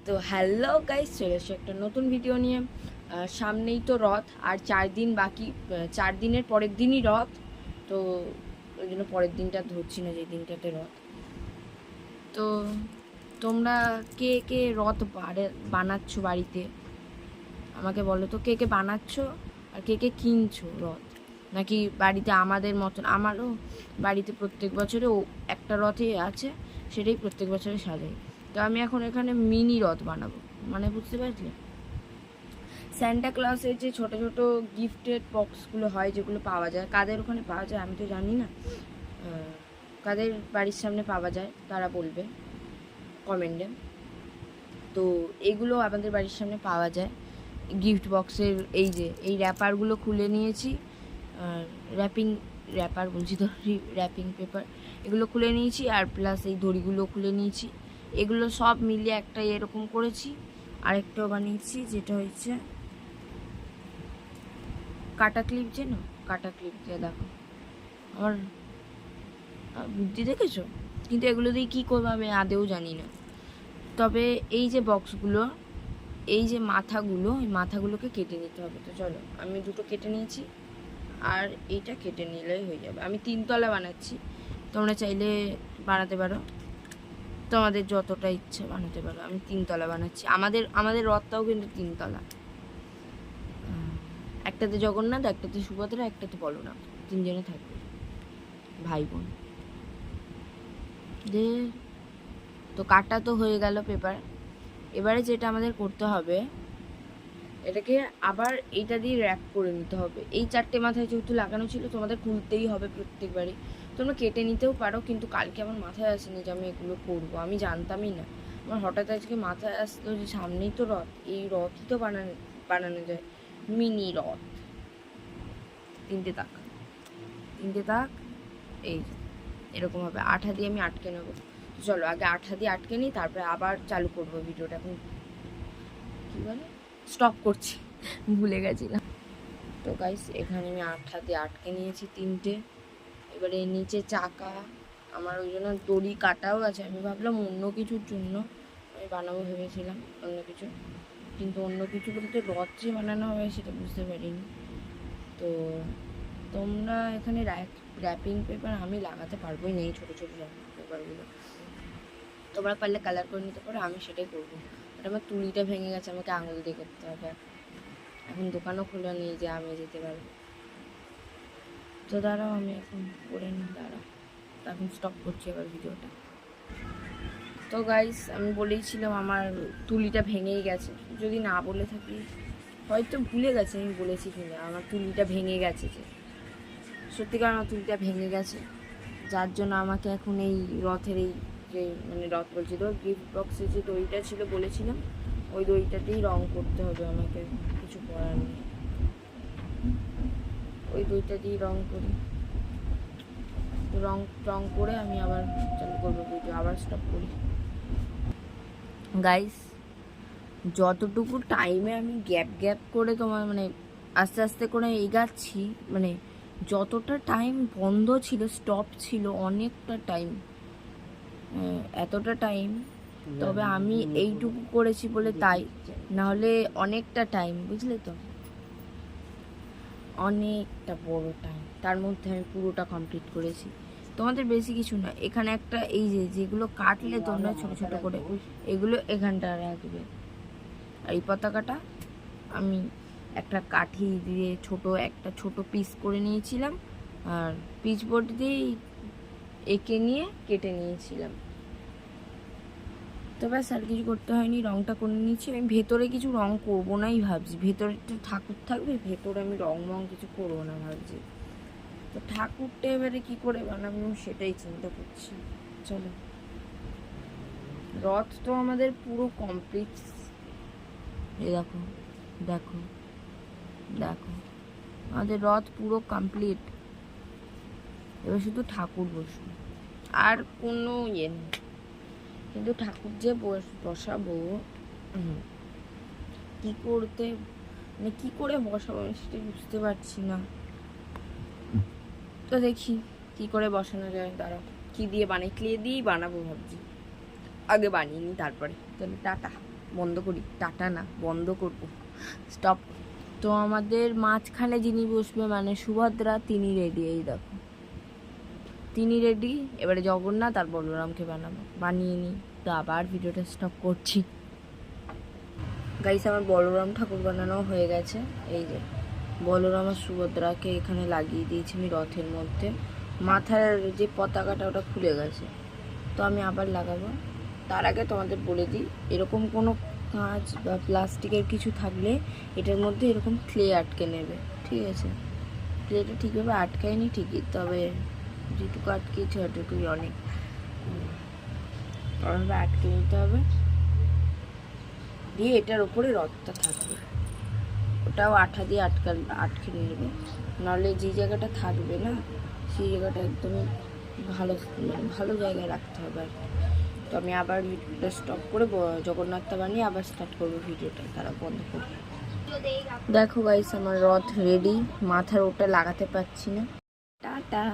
তো hello guys, চলে এসে একটা নতুন ভিডিও নিয়ে। সামনেই তো রথ, আর 4 দিন বাকি। 4 দিনের পরের দিনই রথ। তো ওই জন্য পরের দিনটা ধরছি না, যে দিনটাতে রথ। তো তোমরা কে কে রথ বানাচ্ছ বাড়িতে, আমাকে বলো তো। কে কে বানাচ্ছ আর কে কে কিনছো রথ, নাকি বাড়িতে আমাদের মতন? আমারও বাড়িতে প্রত্যেক বছরে একটা রথই আছে, সেটাই প্রত্যেক বছরে সাজাই। তো আমি এখন এখানে মিনি রথ বানাবো, মানে বুঝতে পারলে? স্যান্টা ক্লসের যে ছোট ছোট গিফটেড বক্সগুলো হয়, যেগুলো পাওয়া যায়, কাদের ওখানে পাওয়া যায় আমি তো জানি না। কাদের বাড়ির সামনে পাওয়া যায় তারা বলবে কমেন্টে। তো এগুলো আমাদের বাড়ির সামনে পাওয়া যায় গিফট বক্সের। এই যে এই র্যাপারগুলো খুলে নিয়েছি, আর র্যাপার বলছি তো, র্যাপিং পেপার, এগুলো খুলে নিয়েছি, আর প্লাস এই দড়িগুলো খুলে নিয়েছি। এগুলো সব মিলিয়ে একটা এরকম করেছি। আরেকটাও বানিয়েছি, যেটা হচ্ছে কাটা ক্লিপ, যেন কাটা ক্লিপ দিয়ে। দেখো আমার বুদ্ধি দেখেছো। কিন্তু এগুলো দিয়ে কী করবো আমি আদেও জানি না। তবে এই যে বক্সগুলো, এই যে মাথাগুলো, এই মাথাগুলোকে কেটে নিতে হবে। তো চলো, আমি দুটো কেটে নিয়েছি, আর এইটা কেটে নিলেই হয়ে যাবে। আমি 3 তলা বানাচ্ছি, তোমরা চাইলে বানাতে পারো, তোমাদের যতটা ইচ্ছা বানাতে পারো। আমি 3 তলা বানাচ্ছি। আমাদের রথটাও কিন্তু 3 তলা। একটাতে জগন্নাথ, একটাতে সুভদ্রা, একটাতে বলরাম, 3জনে থাকবে ভাই বোন। যে তো কাটা তো হয়ে গেল পেপার। এবারে যেটা আমাদের করতে হবে, এটাকে আবার এইটা দিয়ে র্যাপ করে নিতে হবে। এই 4টে মাথায় যেহেতু লাগানো ছিল, তোমাদের খুলতেই হবে প্রত্যেকবারই। তোমরা কেটে নিতেও পারো, কিন্তু কালকে আমার মাথায় আসেনি যে আমি এগুলো করবো, আমি জানতামই না। আমার হঠাৎ আজকে মাথায় আসলো যে সামনেই তো রথ, এই রথই তো বানানো যায়, মিনি রথ। 3টে তাক, 3টে তাক, এই এরকমভাবে আঠা দিয়ে আমি আটকে নেবো। তো চলো আগে আঠা দিয়ে আটকে নিই, তারপরে আবার চালু করবো ভিডিওটা। এখন কী বলে, স্টপ করছি, ভুলে গেছিলাম। তো গাইস, এখানে আমি আঠা দিয়ে আটকে নিয়েছি 3টে। এবারে নিচে চাকা, আমার ওই জন্য দড়ি কাটাও আছে। আমি ভাবলাম অন্য কিছুর জন্য আমি বানাবো ভেবেছিলাম, অন্য কিছু, কিন্তু অন্য কিছু বলতে রথ যে বানানো হবে সেটা বুঝতে পারিনি। তো তোমরা এখানে র্যাপিং পেপার আমি লাগাতে পারবোই না, এই ছোটো ছোটো র্যাপিং পেপারগুলো। তোমরা পারলে কালার করে নিতে পারো, আমি সেটাই করবো। আর আমার তুলিটা ভেঙে গেছে, আমাকে আঙুল দিয়ে করতে হবে। এখন দোকানও খোলা নেই যে আমি যেতে পারবো। তো দাঁড়াও, আমি এখন করে নিই, দাঁড়াও। এখন স্টপ করছি এবার ভিডিওটা। তো গাইস, আমি বলেইছিলাম আমার তুলিটা ভেঙেই গেছে। যদি না বলে থাকি, হয়তো ভুলে গেছে আমি বলেছি কিনা। আমার তুলিটা ভেঙে গেছে, যে সত্যিকার আমার তুলিটা ভেঙে গেছে, যার জন্য আমাকে এখন এই রথের এই যে, মানে রথ বলছি তো, গিফট বক্সে যে দইটা ছিল বলেছিলাম, ওই দইটাতেই রং করতে হবে আমাকে, কিছু করার নেই। ওই দইটা দিয়ে রং করি, রং করে আমি আবার চালু করবো ভিডিও, আবার স্টপ করি। গাইস, যতটুকু টাইমে আমি গ্যাপ করে তোমার মানে আস্তে আস্তে করে এগাচ্ছি, মানে যতটা টাইম বন্ধ ছিল, স্টপ ছিল, অনেকটা টাইম, এতটা টাইম। তবে আমি এইটুকু করেছি বলে তাই, নাহলে অনেকটা টাইম, বুঝলে তো, অনেকটা বড় টাইম। তার মধ্যে আমি পুরোটা কমপ্লিট করেছি। তোমাদের বেশি কিছু না, এখানে একটা এই যে যেগুলো কাটলে তোমরা ছোট ছোট করে, এগুলো এখানটা রাখবে। আর এই পতাকাটা আমি একটা কাঠি দিয়ে একটা ছোট পিস করে নিয়েছিলাম, আর পিচবোর্ড দিয়ে এঁকে নিয়ে কেটে নিয়েছিলাম। তো ব্যাস, আর কিছু করতে হয়নি, রঙটা করে নিয়েছি। আমি ভেতরে কিছু রং করবো নাই ভাবছি, ভেতরে একটা ঠাকুর থাকবে, ভেতরে আমি রং কিছু করবো না ভাবছি। তো ঠাকুরটা এবারে কী করে বানাবো সেটাই চিন্তা করছি। চলো, রথ তো আমাদের পুরো কমপ্লিট। এই দেখো দেখো দেখো, আমাদের রথ পুরো কমপ্লিট। এবার শুধু ঠাকুর বসবে, আর কোনো ইয়ে নেই। কিন্তু ঠাকুর যে বসাবো, কি করতে, মানে কী করে বসাবো আমি সেটা বুঝতে পারছি না। তো দেখি কি করে বসানো যায়। দাঁড়াও, কি দিয়ে বানাই, ক্লে দিয়েই বানাবো ভাবছি, আগে বানিয়ে নিই তারপরে। তাহলে টাটা। বন্ধ করি, টাটা না, বন্ধ করব, স্টপ। তো আমাদের মাঝখানে যিনি বসবে মানে সুভদ্রা, তিনি রেডি, এই দেখো তিনি রেডি। এবারে জগন্নাথ আর বলরামকে বানিয়ে নিই। তো আবার ভিডিওটা স্টপ করছি। গাইস, আমার বলরাম ঠাকুর বানানো হয়ে গেছে। এই যে বলরাম আর সুভদ্রাকে এখানে লাগিয়ে দিয়েছি আমি রথের মধ্যে। মাথার যে পতাকাটা ওটা খুলে গেছে, তো আমি আবার লাগাবো। তার আগে তোমাদের বলে দিই, এরকম কোনো কাঁচ বা প্লাস্টিকের কিছু থাকলে এটার মধ্যে এরকম ক্লে আটকে নেবে, ঠিক আছে? ক্লেটা ঠিকভাবে আটকায়নি ঠিকই, তবে যেটুকু আটকেছে ওটুকুই অনেক। ওভাবে আটকে নিতে হবে, দিয়ে এটার উপরে রথটা থাকবে, ওটাও আঠা দিয়ে আটকে নেবে। নাহলে যে জায়গাটা থাকবে না সেই জায়গাটা একদমই ভালো জায়গায় রাখতে হবে আর কি। তো আমি আবার ভিডিওটা স্টপ করে জগন্নাথটা বানিয়ে আবার স্টার্ট করবো ভিডিওটা, তারা বন্ধ করবো। দেখো গাইস, আমার রথ রেডি, মাথার ওটা লাগাতে পারছি না। টাটা।